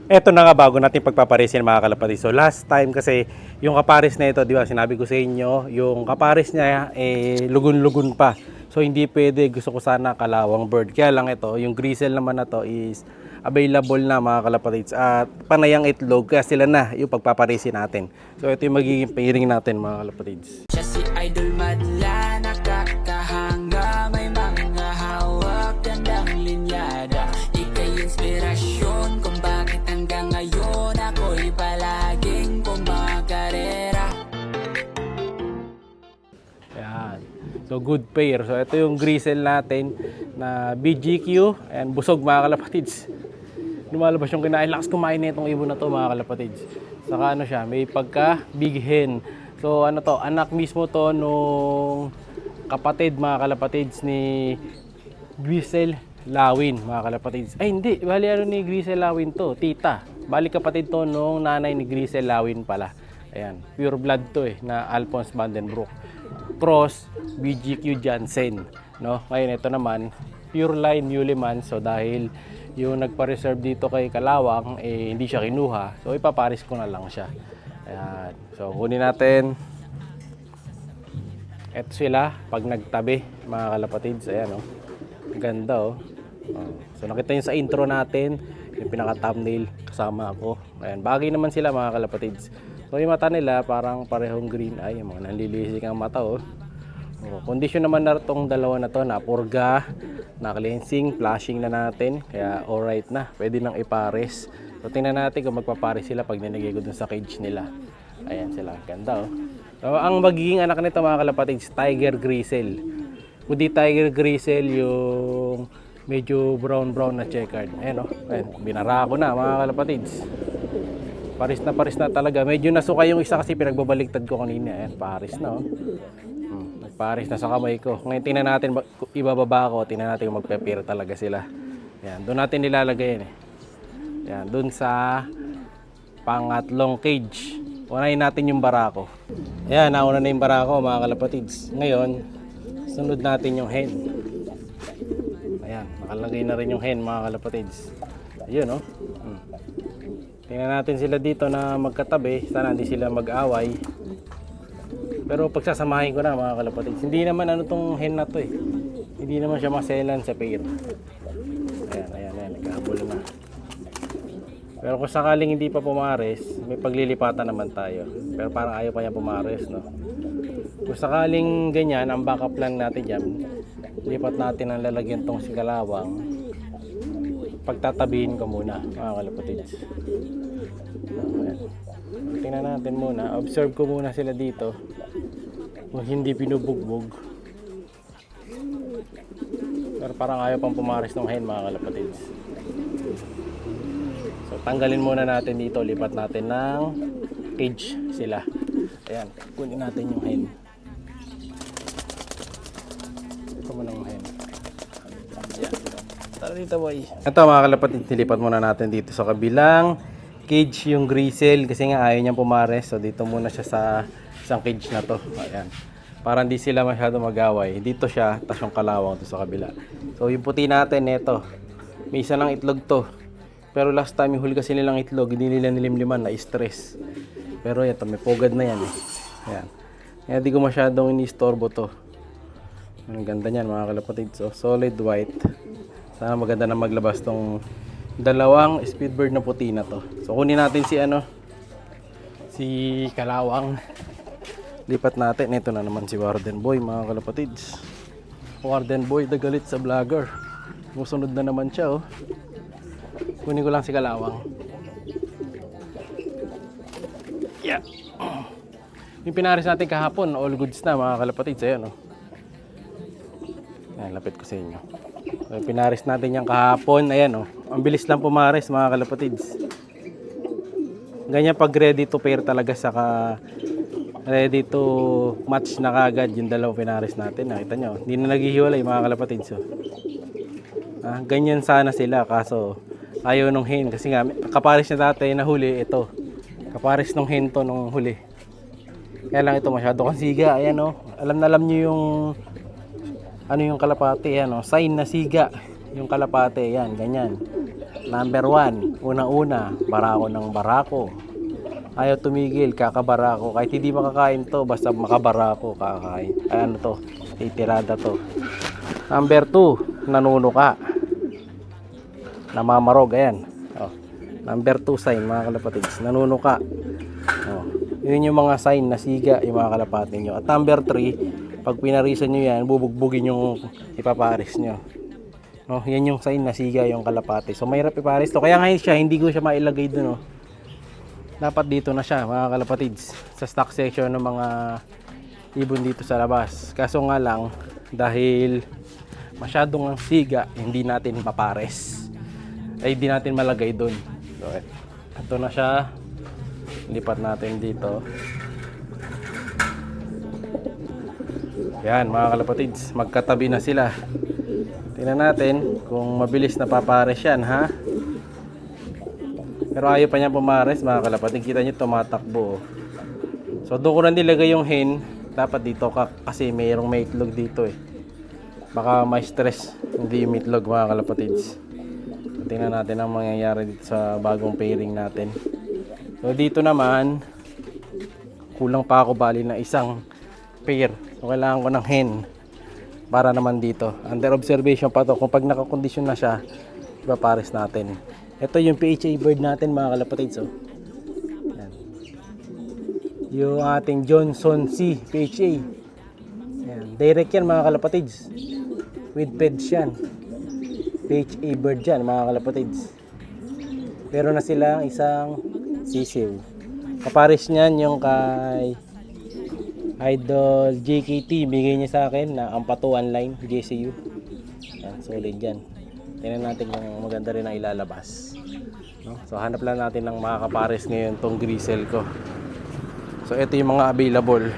Eto na nga bago natin pagpaparisin mga kalapati. So last time kasi yung kapares na ito, di ba, sinabi ko sa inyo, yung kapares niya lugun-lugun pa. So hindi pwede, gusto ko sana kalawang bird. Kaya lang ito, yung gristle naman na to is available na mga kalapatids. At panayang itlog, kaya sila na yung pagpaparisin natin. So ito yung magiging pairing natin mga kalapatids. Siya si Idol Madla, nakakahanga, may mga hawak, gandang linyada. Ika'y inspirasyon kung bakit hanggang ngayon ako'y palaging kumakarera. Ayan. So good pair. So ito yung gristle natin na BGQ and busog mga kalapatids. Lumalabas yung kinain. Lakas kumain na itong ibon na to mga kalapatids. Saka ano siya, may pagka big hen. So ano to, anak mismo to nung kapatid mga kalapatids ni Grisel Lawin mga kalapatids. Ay hindi, bali ano ni Grisel Lawin to, tita. Bali kapatid to nung nanay ni Grisel Lawin pala. Ayan, pure blood to na Alphonse Vandenbroek. Cross BGQ Jansen, no? Ngayon ito naman pure line Newlyman. So dahil yung nagpa-reserve dito kay Kalawang hindi siya kinuha, so ipaparis ko na lang siya. Ayan. So kunin natin. Ito sila pag nagtabi mga kalapatids. Ayan, oh. Ganda, oh. So nakita nyo sa intro natin yung pinaka-thumbnail kasama ako. Ayan, bagay naman sila mga kalapatids. So yung mata nila parang parehong green eye, yung mga nanlilisik ang mata, oh. Kondisyon naman na itong dalawa na to, na purga, na cleansing, flashing na natin, kaya alright na, pwede nang ipares. So tingnan natin kung magpapares sila pag ninigay ko dun sa cage nila. Ayan sila, ganda, oh. So ang magiging anak nito mga kalapatids, Tiger Gristle. Kung di Tiger Gristle, yung medyo brown na checkered. Ayan, oh. Ayan, binara ko na mga kalapatids. Paris na talaga. Medyo nasuka yung isa kasi pinagbabaliktad ko kanina. Ayan, paris na, oh. Nagparis na sa kamay ko. Ngayon tingnan natin, ibababa ko, tingnan natin kung magpe-pair talaga sila. Ayan, doon natin nilalagay yan, eh. Ayan, doon sa pangatlong cage. Unahin natin yung barako. Ayan, nauna na yung barako mga kalapatids. Ngayon, sunod natin yung hen. Ayan, nakalagay na rin yung hen mga kalapatids. Ayun, oh. Tingnan natin sila dito na magkatabi. Sana hindi sila mag-away. Pero pagsasamahin ko na mga kalapatids. Hindi naman ano tong hen na to, eh. Hindi naman siya maselan sa pair. Ayan, nagkahabol na. Pero kung sakaling hindi pa pumares, may paglilipatan naman tayo. Pero parang ayaw pa niya pumares, no? Kung sakaling ganyan, ang backup plan natin dyan, lipat natin ang lalagyan tong si Kalawang. Pagtatabihin ko muna mga kalapatids. Ayan. Tingnan natin muna, observe ko muna sila dito kung hindi pinubugbog. Pero parang ayaw pang pumares ng hen mga kalapatids. So tanggalin muna natin dito, lipat natin ng cage sila. Ayan, kunin natin yung hen. Ito muna yung hen. Ayan, tara dito boy. Ito mga kalapatids, nilipat muna natin dito sa kabilang cage yung gristle kasi nga ayaw niyang pumares. So dito muna siya sa isang cage na to. Ayan. Para hindi sila masyado mag-away. Dito siya, tas yung Kalawang to sa kabila. So yung puti natin neto. May isa lang itlog to. Pero last time yung huli kasi nilang itlog, hindi nila nilimliman, na stress. Pero ito, may pugad na yan, eh. Ayan. Kaya di ko masyadong ini-storbo to. Ang ganda niyan mga kalapatids. So solid white. Sana maganda na maglabas tong dalawang speedbird na puti na to. So kunin natin si Kalawang. Lipat natin. Ito na naman si Warden Boy mga kalapatids. Warden Boy, the galit sa vlogger. Musunod na naman siya, oh. Kunin ko lang si Kalawang. Yeah. Yung pinaris natin kahapon, all goods na mga kalapatids. Ayan, oh. Ayan, lapit ko sa inyo. So, pinaris natin yung kahapon. Ayan, oh. Ang bilis lang pumaris mga kalapatids. Ganyan pag ready to pair talaga, saka ready to match na kagad yung dalawang pinaris natin. Nakita nyo, hindi na naghihiwalay mga kalapatids. So, ganyan sana sila, kaso ayaw nung hen. Kasi nga, kaparis na dati na huli, ito. Kaparis nung hen to nung huli. Kaya lang ito masyado kang siga. Ayan, oh. Alam nyo yung ano yung kalapate, yan, oh. Sign na siga yung kalapate, yan, ganyan. Number 1, una-una, barako ng barako. Ayaw tumigil, kakabarako. Kahit hindi makakain to, basta makabarako, kakain. Ay, ano to, itirada to. Number 2, nanunuka. Namamarog, ayan. Oh. Number 2 sign, mga kalapatids, nanunuka. Oh. Yun yung mga sign na siga yung mga kalapati nyo. At number 3, pag pinarisan nyo yan, bubugbugin yung ipaparis nyo. No, yan yung sign na siga yung kalapati. So mahirap iparis to. Kaya ngayon siya, hindi ko siya mailagay dun. Oh. Dapat dito na siya, mga kalapatids, sa stock section ng mga ibon dito sa labas. Kaso nga lang, dahil masyadong ang siga, hindi natin mapares. Ay, hindi natin malagay dun. So, ito na siya. Lipat natin dito. Yan, mga kalapatids, magkatabi na sila. Tingnan natin kung mabilis na papares yan, ha? Pero ayaw pa niya pumares, mga kalapatids. Kita niyo tumatakbo. So doon ko na nilagay yung hen. Dapat dito ka kasi mayroong may itlog dito eh. Baka may stress hindi yung itlog, mga kalapatids. So, tingnan natin ang mangyayari dito sa bagong pairing natin. So dito naman, kulang pa ako bali na isang pair. So kailangan ko ng hen para naman dito. Under observation pa to. Kung pag nakakondisyon na siya, ipapares natin. Ito yung PHA bird natin, mga kalapatids. Oh. Yan. Yung ating Johnson C PHA. Yan. Direct yan, mga kalapatids. With peds yan. PHA bird yan, mga kalapatids. Pero na silang isang sisiw. Kapares niyan yung kay Idol JKT, bigay niya sa akin na ampatuan line JCU. Yan, solid yan. Tingnan natin kung maganda rin ang ilalabas. No? So hanap lang natin ng mga kapares ngayon tong grisel ko. So ito yung mga available.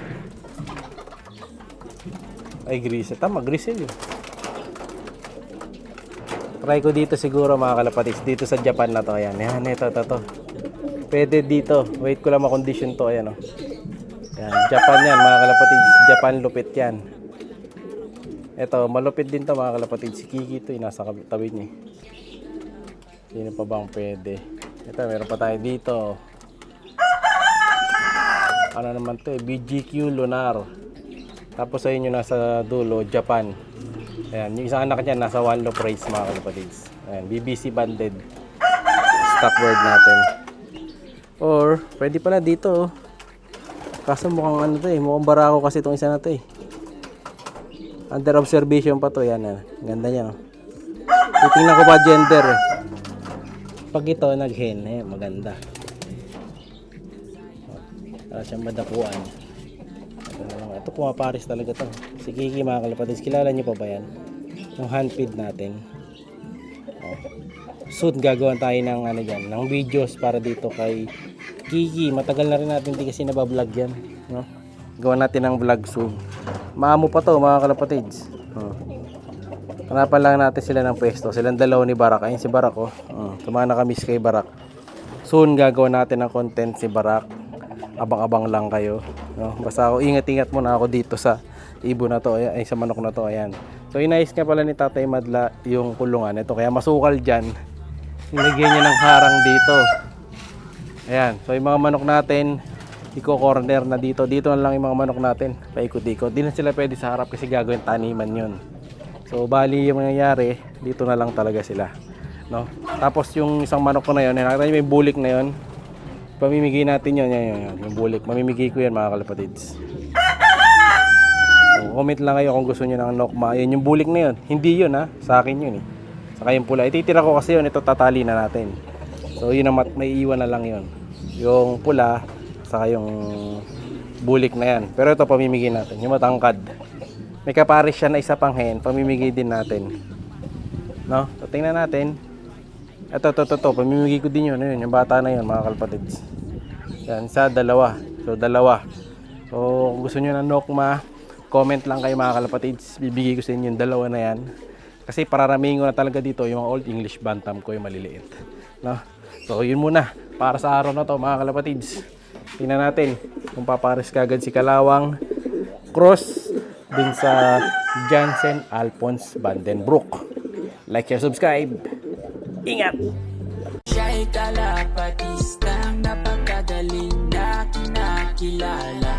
Ay, grisel. Tama, grisel yun. Try ko dito siguro, mga kalapatids. Dito sa Japan na to. Ayan, yan, ito. Pwede dito. Wait ko lang makondisyon to. Ayan, oh. Yan, Japan yan, mga kalapatids. Japan lupit yan. Ito, malupit din to, mga kalapatids. Si Kiki to, nasa tabi niya. Sino pa bang pwede? Ito, meron pa tayo dito. Ano naman to eh? BGQ Lunar. Tapos sa inyo nasa dulo, Japan. Ayan, yung isang anak niya nasa one low price, mga kalapatids. Ayan, BBC banded. Stock word natin. Or, pwede pala dito, oh. Kaso mukhang ano to eh, mukhang barako kasi itong isa na to eh. Under observation pa to, yan. Ganda niya, no? Titingnan ko pa gender eh. Pag ito nag-hen, eh, maganda. Para siyang madapuan. Ito pumaparis talaga to. Si Kiki, mga kalapatids, kilala niyo pa ba yan? Yung hand feed natin. Soon gagawan tayo ng ano dyan, ng videos para dito kay Kiki. Matagal na rin natin hindi kasi nabablog yan, no? Gawa natin ng vlog soon. Maamo pa to, mga kalapatids. Hanapan lang natin sila ng pwesto. Silang dalaw ni Barak. Ayun si Barak, oh. Tumama na kami kay Barak. Soon gagawa natin ng content si Barak. Abang-abang lang kayo, no? Basta ako ingat-ingat muna ako dito sa ibon na to, ay sa manok na to. Ayan. So inayos nga pala ni Tatay Madla yung kulungan nito, kaya masukal dyan. Nilagyan niya ng harang dito. Ayan. So yung mga manok natin, iko-corner na dito. Dito na lang yung mga manok natin. Paikot-ikot. Di na sila pwede sa harap kasi gagawin taniman yun. So bali yung mangyayari, dito na lang talaga sila, no? Tapos yung isang manok ko na yun, nakita niyo yung bulik na yun. Pamimigay natin yun, yan, yung bulik. Mamimigay ko yan, mga kalapatids. So, comment lang kayo kung gusto niyo ng nokma. Yan yung bulik na yun. Hindi yun, ha. Sa akin yun, eh. Saka yung pula. Ititira ko kasi yun. Ito tatali na natin. So yun ang may iwan na lang yun. Yung pula, saka yung bulik na yan. Pero ito pamimigay natin. Yung matangkad. May kaparis siya na isa pang hen. Pamimigay din natin. No? So tingnan natin. Ito. Pamimigay ko din yun. Yun. Yung bata na yun, mga kalapatids. Yan. Isa, dalawa. So dalawa. So kung gusto nyo ng nokma, comment lang kayo, mga kalapatids. Bibigay ko sa inyo yung dalawa na yan. Kasi pararamihin ko na talaga dito yung mga Old English Bantam ko, yung maliliit. No? So yun muna. Para sa araw na to, mga kalapatids. Tingnan natin kung papares kagad si Kalawang cross din sa Jansen Alphonse Vandenbroek. Like, share, subscribe. Ingat! ay kalapatistang napakagaling na kinakilala.